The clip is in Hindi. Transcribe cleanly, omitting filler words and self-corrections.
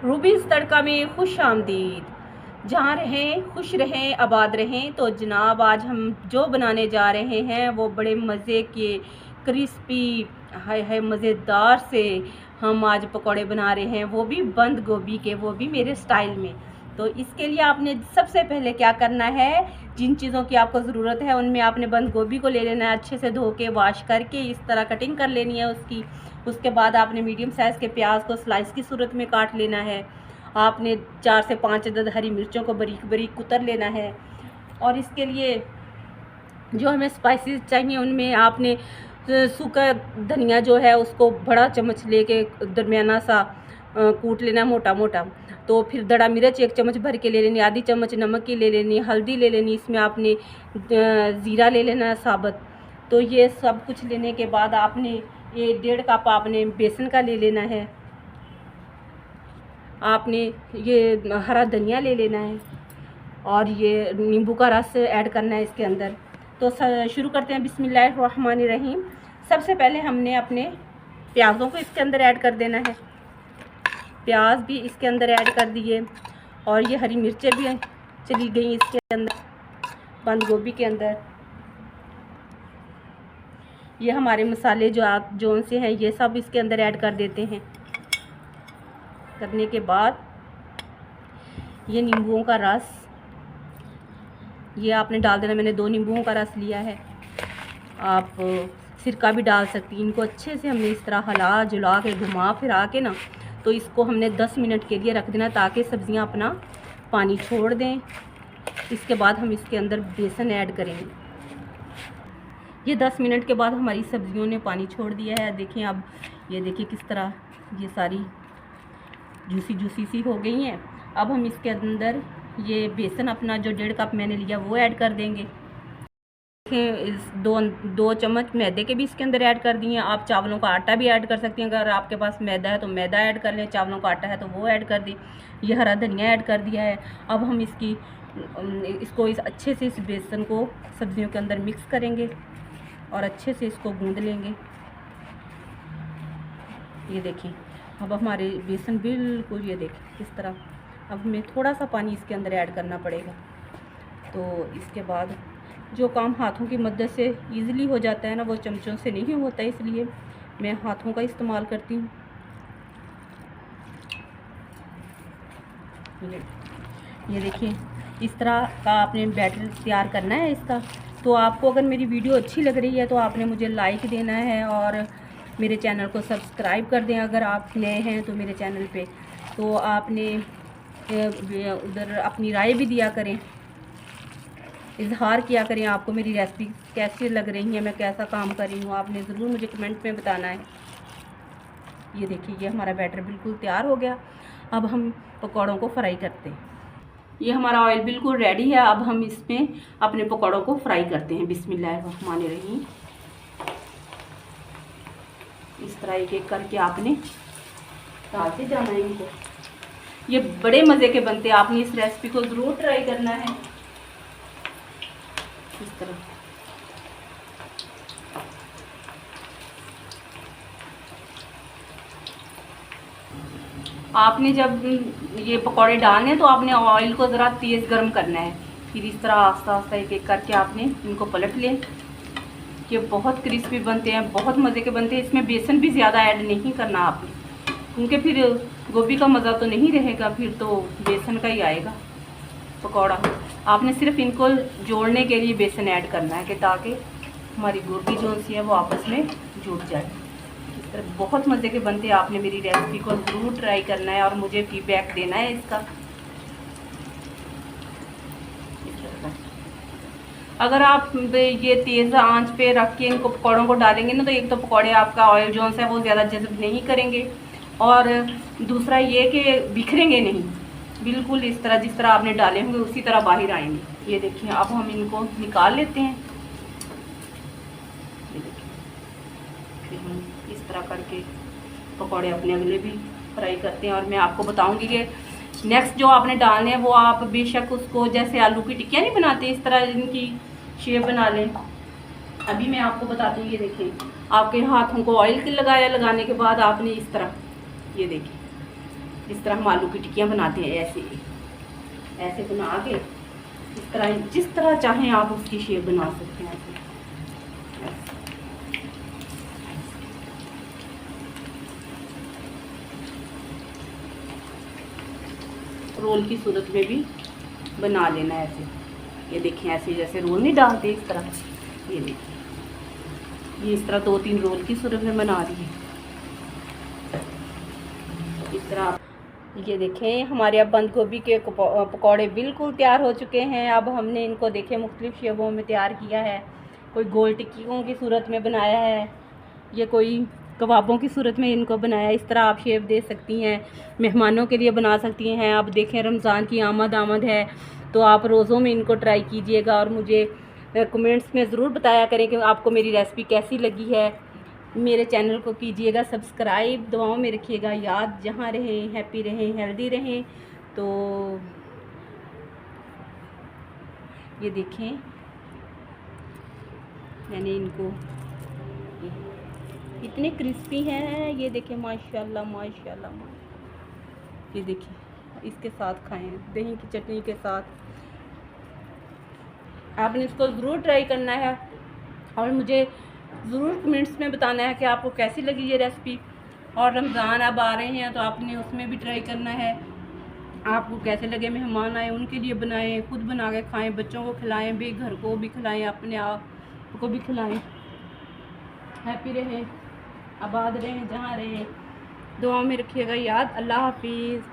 रूबीज़ तड़का में खुश आमदीद। जहाँ रहें खुश रहें आबाद रहें। तो जनाब आज हम जो बनाने जा रहे हैं वो बड़े मज़े के क्रिस्पी हाय हाय मज़ेदार से हम आज पकौड़े बना रहे हैं, वो भी बंद गोभी के, वो भी मेरे स्टाइल में। तो इसके लिए आपने सबसे पहले क्या करना है, जिन चीज़ों की आपको ज़रूरत है उनमें आपने बंद गोभी को ले लेना है, अच्छे से धो के वॉश करके इस तरह कटिंग कर लेनी है उसकी। उसके बाद आपने मीडियम साइज़ के प्याज को स्लाइस की सूरत में काट लेना है। आपने 4 से 5 अदद हरी मिर्चों को बारीक बारीक कुतर लेना है। और इसके लिए जो हमें स्पाइसेस चाहिए उनमें आपने सूखा धनिया जो है उसको बड़ा चम्मच लेके दरमियाना सा कूट लेना मोटा मोटा। तो फिर दड़ा मिर्च 1 चम्मच भर के ले लेनी, आधी चम्मच नमक की ले लेनी, हल्दी ले लेनी, इसमें आपने ज़ीरा ले लेना साबुत। तो ये सब कुछ लेने के बाद आपने ये 1.5 कप आपने बेसन का ले लेना है। आपने ये हरा धनिया ले लेना है और ये नींबू का रस ऐड करना है इसके अंदर। तो शुरू करते हैं, बिस्मिल्लाहिर्रहमानिर्रहीम। सबसे पहले हमने अपने प्याज़ों को इसके अंदर ऐड कर देना है। प्याज भी इसके अंदर ऐड कर दिए और ये हरी मिर्चें भी चली गई इसके अंदर बंद गोभी के अंदर। ये हमारे मसाले जो से हैं ये सब इसके अंदर ऐड कर देते हैं। करने के बाद ये नींबुओं का रस ये आपने डाल देना। मैंने 2 नींबुओं का रस लिया है, आप सिरका भी डाल सकती हैं। इनको अच्छे से हमने इस तरह हिला जुला के घुमा फिरा के ना, तो इसको हमने 10 मिनट के लिए रख देना ताकि सब्ज़ियां अपना पानी छोड़ दें। इसके बाद हम इसके अंदर बेसन ऐड करेंगे। ये 10 मिनट के बाद हमारी सब्जियों ने पानी छोड़ दिया है। देखें अब ये देखिए किस तरह ये सारी जूसी जूसी सी हो गई हैं। अब हम इसके अंदर ये बेसन अपना जो 1.5 कप मैंने लिया वो ऐड कर देंगे। इस 2 चम्मच मैदे के भी इसके अंदर ऐड कर दिए। आप चावलों का आटा भी ऐड कर सकती हैं, अगर आपके पास मैदा है तो मैदा ऐड कर लें, चावलों का आटा है तो वो ऐड कर दें। ये हरा धनिया ऐड कर दिया है। अब हम इसको अच्छे से इस बेसन को सब्जियों के अंदर मिक्स करेंगे और अच्छे से इसको गूंद लेंगे। ये देखिए अब हमारे बेसन बिल्कुल ये देखिए किस तरह। अब हमें थोड़ा सा पानी इसके अंदर ऐड करना पड़ेगा। तो इसके बाद जो काम हाथों की मदद से इजीली हो जाता है ना, वो चमचों से नहीं होता, इसलिए मैं हाथों का इस्तेमाल करती हूँ। ये देखिए इस तरह का आपने बैटर तैयार करना है इसका। तो आपको अगर मेरी वीडियो अच्छी लग रही है तो आपने मुझे लाइक देना है और मेरे चैनल को सब्सक्राइब कर दें। अगर आप नए हैं तो मेरे चैनल पे तो आपने उधर अपनी राय भी दिया करें, इजहार किया करें आपको मेरी रेसिपी कैसी लग रही है, मैं कैसा काम कर रही हूँ, आपने ज़रूर मुझे कमेंट में बताना है। ये देखिए ये हमारा बैटर बिल्कुल तैयार हो गया। अब हम पकौड़ों को फ्राई करते हैं। ये हमारा ऑयल बिल्कुल रेडी है। अब हम इसमें अपने पकौड़ों को फ्राई करते हैं। बिस्मिल्लाहिर्रहमानिर्रहीम। इस तरह एक एक करके आपने डालते जाना है इनको। ये बड़े मज़े के बनते हैं, आपने इस रेसिपी को ज़रूर ट्राई करना है। इस तरह आपने जब ये पकौड़े डालने हैं तो आपने ऑयल को ज़रा तेज़ गर्म करना है। फिर इस तरह आस्ता आस्ता एक एक करके आपने इनको पलट लें। ये बहुत क्रिस्पी बनते हैं, बहुत मज़े के बनते हैं। इसमें बेसन भी ज़्यादा ऐड नहीं करना आपने, क्योंकि फिर गोभी का मज़ा तो नहीं रहेगा, फिर तो बेसन का ही आएगा पकौड़ा। आपने सिर्फ इनको जोड़ने के लिए बेसन ऐड करना है कि ताकि हमारी गोभी जो सी है वो आपस में जुड़ जाए। इस तरह बहुत मज़े के बनते हैं। आपने मेरी रेसिपी को ज़रूर ट्राई करना है और मुझे फीडबैक देना है इसका। अगर आप ये तेज़ आंच पे रख के इनको पकौड़ों को डालेंगे ना, तो एक तो पकौड़े आपका ऑयल जो है वो ज़्यादा जज़ब नहीं करेंगे और दूसरा ये कि बिखरेंगे नहीं, बिल्कुल इस तरह जिस तरह आपने डाले होंगे उसी तरह बाहर आएंगे। ये देखिए अब हम इनको निकाल लेते हैं। ये देखिए फिर हम इस तरह करके पकौड़े अपने अगले भी फ्राई करते हैं। और मैं आपको बताऊंगी कि नेक्स्ट जो आपने डालने हैं वो आप बेशक उसको जैसे आलू की टिक्कियाँ नहीं बनाते इस तरह इनकी शेप बना लें। अभी मैं आपको बताती हूँ। ये देखिए आपके हाथों को ऑयल लगाने के बाद आपने इस तरह ये देखिए इस तरह हम आलू की टिक्कियाँ बनाते हैं, ऐसे ऐसे बना के इस तरह, जिस तरह चाहें आप उसकी शेप बना सकते हैं। ऐसे रोल की सूरत में भी बना लेना है ऐसे। ये देखें ऐसे जैसे रोल नहीं डालते इस तरह, ये देखिए ये इस तरह 2-3 रोल की सूरत में बना रही है इस तरह। ये देखें हमारे अब बंद गोभी के पकौड़े बिल्कुल तैयार हो चुके हैं। अब हमने इनको देखें मुख्तलिफ शेपों में तैयार किया है। कोई गोल टिक्कियों की सूरत में बनाया है, ये कोई कबाबों की सूरत में इनको बनाया। इस तरह आप शेप दे सकती हैं, मेहमानों के लिए बना सकती हैं। आप देखें रमज़ान की आमद है तो आप रोज़ों में इनको ट्राई कीजिएगा और मुझे कमेंट्स में ज़रूर बताया करें कि आपको मेरी रेसिपी कैसी लगी है। मेरे चैनल को कीजिएगा सब्सक्राइब, दुआओं में रखिएगा याद। जहाँ रहें हैप्पी रहें, हेल्दी रहें। तो ये देखें मैंने इनको, इतने क्रिस्पी हैं ये देखें, माशाल्लाह माशाल्लाह। ये देखिए इसके साथ खाएं, दही की चटनी के साथ। आपने इसको ज़रूर ट्राई करना है और मुझे ज़रूर कमेंट्स में बताना है कि आपको कैसी लगी ये रेसिपी। और रमज़ान अब आ रहे हैं तो आपने उसमें भी ट्राई करना है। आपको कैसे लगे, मेहमान आए उनके लिए बनाएं, खुद बना के खाएं, बच्चों को खिलाएं भी, घर को भी खिलाएं, अपने आप को भी खिलाएं। हैप्पी रहें, आबाद रहें, जहाँ रहें। दुआओं में रखिएगा याद। अल्लाह हाफिज़।